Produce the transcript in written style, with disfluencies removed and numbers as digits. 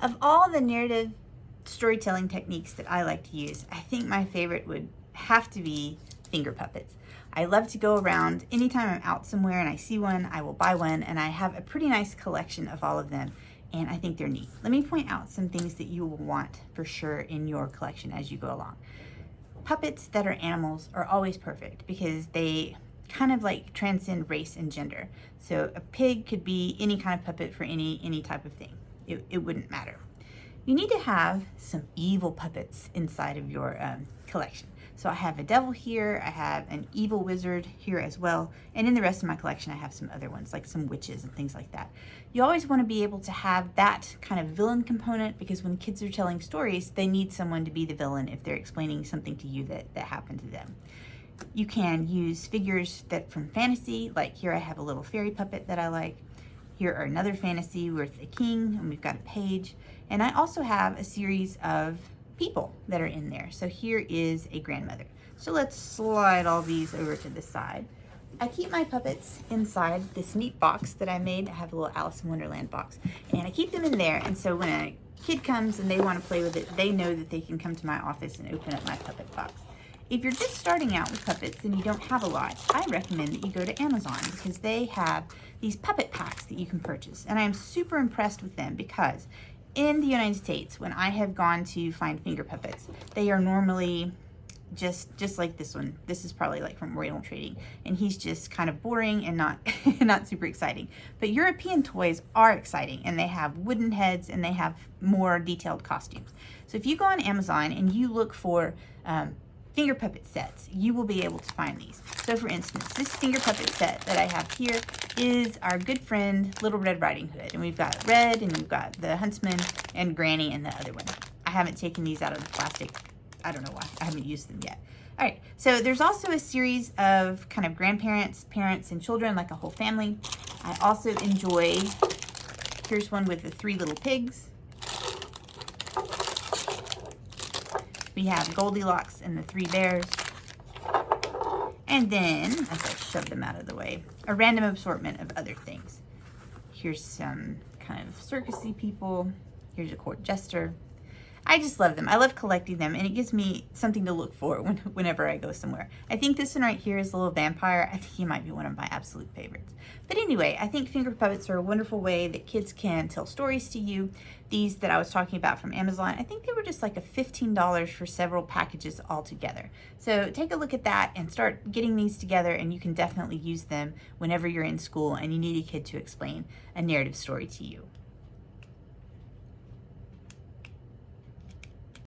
Of all the narrative storytelling techniques that I like to use, I think my favorite would have to be finger puppets. I love to go around anytime I'm out somewhere and I see one, I will buy one, and I have a pretty nice collection of all of them, and I think they're neat. Let me point out some things that you will want for sure in your collection as you go along. Puppets that are animals are always perfect because they kind of like transcend race and gender. So a pig could be any kind of puppet for any type of thing. It wouldn't matter. You need to have some evil puppets inside of your collection. So I have a devil here, I have an evil wizard here as well, and in the rest of my collection I have some other ones, like some witches and things like that. You always want to be able to have that kind of villain component, because when kids are telling stories, they need someone to be the villain if they're explaining something to you that happened to them. You can use figures that from fantasy, like here I have a little fairy puppet that I like. Here are another fantasy with a king, and we've got a page. And I also have a series of people that are in there. So here is a grandmother. So let's slide all these over to the side. I keep my puppets inside this neat box that I made. I have a little Alice in Wonderland box, and I keep them in there. And so when a kid comes and they want to play with it, they know that they can come to my office and open up my puppet box. If you're just starting out with puppets and you don't have a lot, I recommend that you go to Amazon, because they have these puppet packs that you can purchase. And I am super impressed with them, because in the United States, when I have gone to find finger puppets, they are normally just like this one. This is probably like from Oriental Trading, and he's just kind of boring and not not super exciting. But European toys are exciting, and they have wooden heads and they have more detailed costumes. So if you go on Amazon and you look for finger puppet sets, you will be able to find these. So for instance, this finger puppet set that I have here is our good friend Little Red Riding Hood, and we've got Red, and we've got the Huntsman and Granny and the other one. I haven't taken these out of the plastic. I don't know why. I haven't used them yet. All right, so there's also a series of kind of grandparents, parents, and children, like a whole family. I also enjoy, here's one with the 3 little pigs. We have Goldilocks and the 3 bears. And then, as I shove them out of the way, a random assortment of other things. Here's some kind of circusy people. Here's a court jester. I just love them. I love collecting them, and it gives me something to look for whenever I go somewhere. I think this one right here is a little vampire. I think he might be one of my absolute favorites. But anyway, I think finger puppets are a wonderful way that kids can tell stories to you. These that I was talking about from Amazon, I think they were just like a $15 for several packages all together. So take a look at that and start getting these together, and you can definitely use them whenever you're in school and you need a kid to explain a narrative story to you.